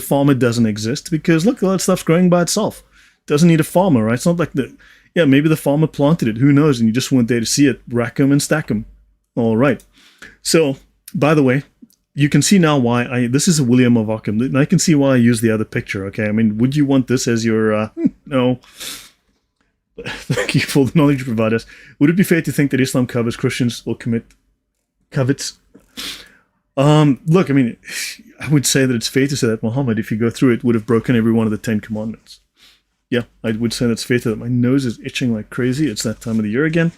farmer doesn't exist because look, all that stuff's growing by itself. Doesn't need a farmer, right? It's not like maybe the farmer planted it. Who knows? And you just weren't there to see it. Rack 'em and stack 'em. All right. So, by the way, you can see now why this is a William of Ockham. And I can see why I use the other picture, okay? I mean, would you want this as your, no. Thank you for the knowledge you provide us. Would it be fair to think that Islam covers Christians or covets? Look, I mean, I would say that it's fair to say that Muhammad, if you go through it, would have broken every one of the 10 commandments. Yeah, I would say that's fair to that. My nose is itching like crazy. It's that time of the year again.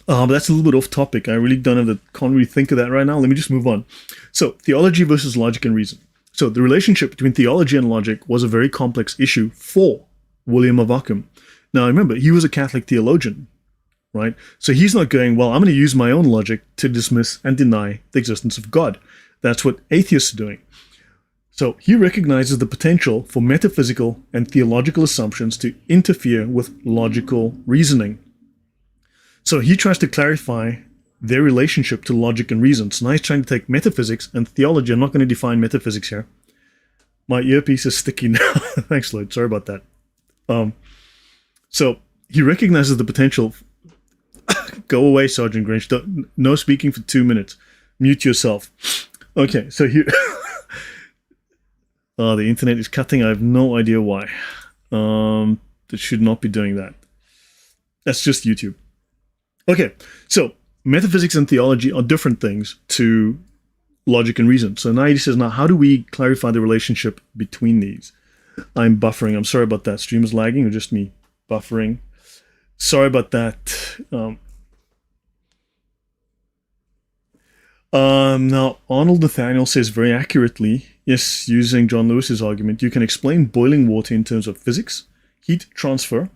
But that's a little bit off topic. I really can't really think of that right now. Let me just move on. So, theology versus logic and reason. So, the relationship between theology and logic was a very complex issue for William of Ockham. Now, remember, he was a Catholic theologian, right? So he's not going, well, I'm going to use my own logic to dismiss and deny the existence of God. That's what atheists are doing. So he recognizes the potential for metaphysical and theological assumptions to interfere with logical reasoning. So he tries to clarify their relationship to logic and reason. So now he's trying to take metaphysics and theology. I'm not going to define metaphysics here. My earpiece is sticky now. Thanks, Lloyd. Sorry about that. So he recognizes the potential. Go away, Sergeant Grinch. No speaking for 2 minutes. Mute yourself. Okay, so here... the internet is cutting. I have no idea why. It should not be doing that. That's just YouTube. Okay, so metaphysics and theology are different things to logic and reason. So now he says, now how do we clarify the relationship between these? I'm buffering. I'm sorry about that. Stream is lagging or just me buffering. Sorry about that. Now, Arnold Nathaniel says very accurately, yes, using John Lewis's argument, you can explain boiling water in terms of physics, heat transfer,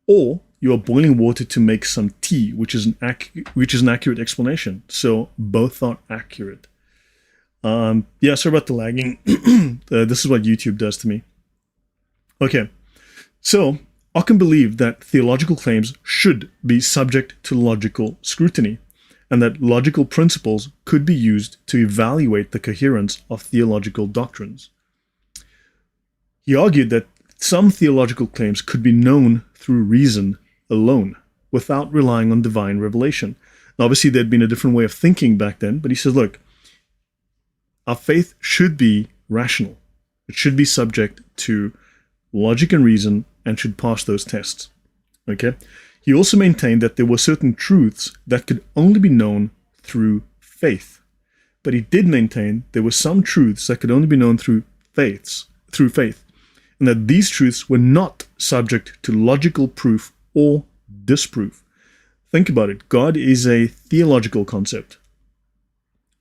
or you are boiling water to make some tea, which is an accurate explanation. So both are accurate. Yeah, sorry about the lagging. This is what YouTube does to me. Okay, so Ockham believed that theological claims should be subject to logical scrutiny, and that logical principles could be used to evaluate the coherence of theological doctrines. He argued that some theological claims could be known through reason alone, without relying on divine revelation. Now, obviously, there'd been a different way of thinking back then, but he says, look, our faith should be rational. It should be subject to logic and reason and should pass those tests. Okay? He also maintained that there were certain truths that could only be known through faith. But he did maintain there were some truths that could only be known through faith, and that these truths were not subject to logical proof or disproof. Think about it. God is a theological concept,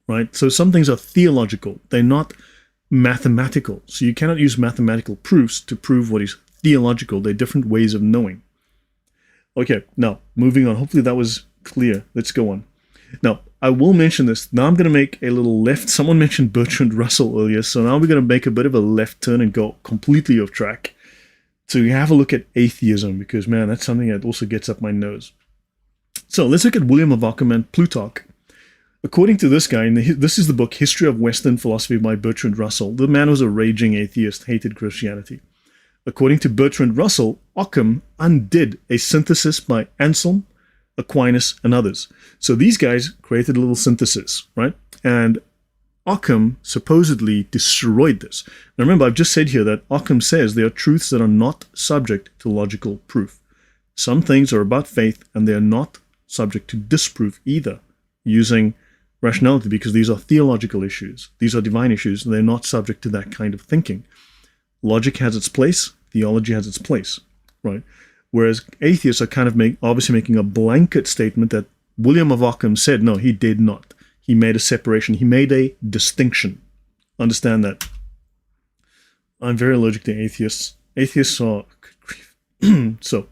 right? So some things are theological. They're not mathematical. So you cannot use mathematical proofs to prove what is theological. They're different ways of knowing. Okay, now, moving on. Hopefully that was clear. Let's go on. Now, I will mention this. Now I'm going to make a little left. Someone mentioned Bertrand Russell earlier, so now we're going to make a bit of a left turn and go completely off track. So you have a look at atheism, because, man, that's something that also gets up my nose. So let's look at William of Ockham and Plutarch. According to this guy, this is the book History of Western Philosophy by Bertrand Russell. The man was a raging atheist, hated Christianity. According to Bertrand Russell, Ockham undid a synthesis by Anselm, Aquinas, and others. So these guys created a little synthesis, right? And Ockham supposedly destroyed this. Now remember, I've just said here that Ockham says there are truths that are not subject to logical proof. Some things are about faith, and they are not subject to disproof either, using rationality, because these are theological issues. These are divine issues, and they're not subject to that kind of thinking. Logic has its place, theology has its place, right? Whereas atheists are kind of obviously making a blanket statement that William of Ockham said, no, he did not. He made a separation. He made a distinction. Understand that. I'm very allergic to atheists. Atheists are... So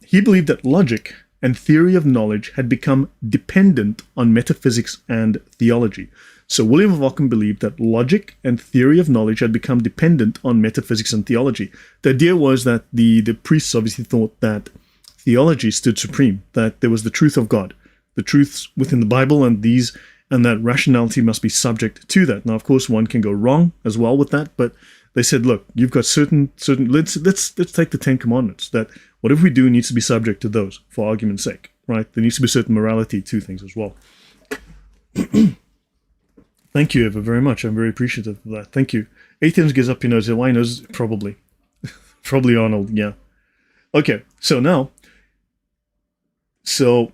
he believed that logic and theory of knowledge had become dependent on metaphysics and theology. So William of Ockham believed that logic and theory of knowledge had become dependent on metaphysics and theology. The idea was that the priests obviously thought that theology stood supreme, that there was the truth of God, the truths within the Bible, and and that rationality must be subject to that. Now, of course, one can go wrong as well with that, but they said, look, you've got certain. Let's take the Ten Commandments. That whatever we do needs to be subject to those, for argument's sake, right? There needs to be certain morality to things as well. Thank you, Eva, very much. I'm very appreciative of that. Thank you. Atheism gives up your nose. Why nose? Probably. Probably Arnold, yeah. Okay, so now,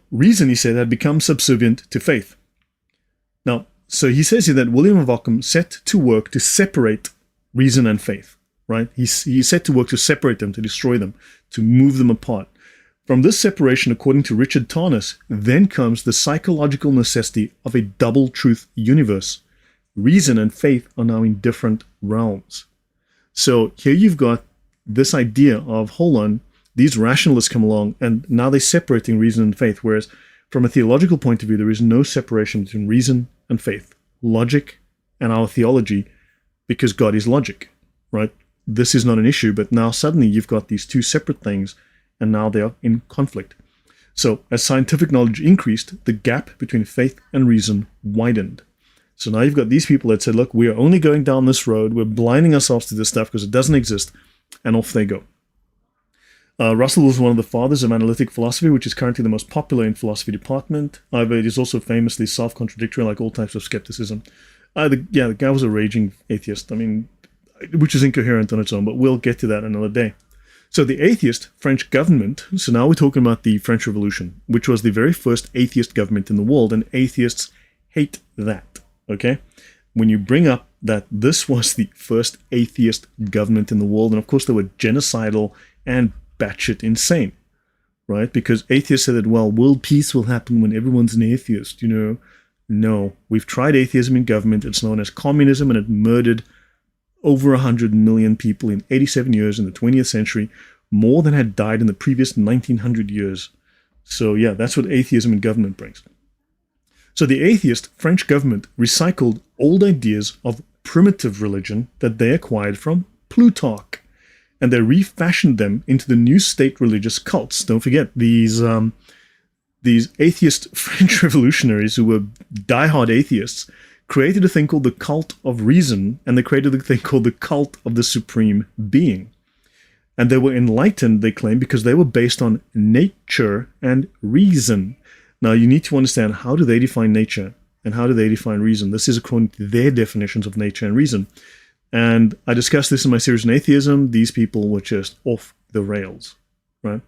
reason, he said, had become subservient to faith. Now, so he says here that William of Ockham set to work to separate reason and faith, right? He set to work to separate them, to destroy them, to move them apart. From this separation, according to Richard Tarnas, then comes the psychological necessity of a double-truth universe. Reason and faith are now in different realms. So here you've got this idea of, hold on, these rationalists come along and now they're separating reason and faith, whereas from a theological point of view, there is no separation between reason and faith, logic and our theology, because God is logic, right? This is not an issue, but now suddenly you've got these two separate things and now they are in conflict. So as scientific knowledge increased, the gap between faith and reason widened. So now you've got these people that said, look, we are only going down this road, we're blinding ourselves to this stuff because it doesn't exist, and off they go. Russell was one of the fathers of analytic philosophy, which is currently the most popular in philosophy department. However, it is also famously self-contradictory, like all types of skepticism. The guy was a raging atheist, which is incoherent on its own, but we'll get to that another day. So the atheist French government, so now we're talking about the French Revolution, which was the very first atheist government in the world, and atheists hate that, okay? When you bring up that this was the first atheist government in the world, and of course they were genocidal and batshit insane, right? Because atheists said that, well, world peace will happen when everyone's an atheist, No, we've tried atheism in government. It's known as communism, and it murdered over 100 million people in 87 years in the 20th century, more than had died in the previous 1900 years. So yeah, that's what atheism in government brings. So the atheist French government recycled old ideas of primitive religion that they acquired from Plutarch, and they refashioned them into the new state religious cults. Don't forget, these atheist French revolutionaries who were diehard atheists created a thing called the cult of reason, and they created a thing called the cult of the supreme being. And they were enlightened, they claim, because they were based on nature and reason. Now, you need to understand, how do they define nature and how do they define reason? This is according to their definitions of nature and reason. And I discussed this in my series on atheism. These people were just off the rails, right?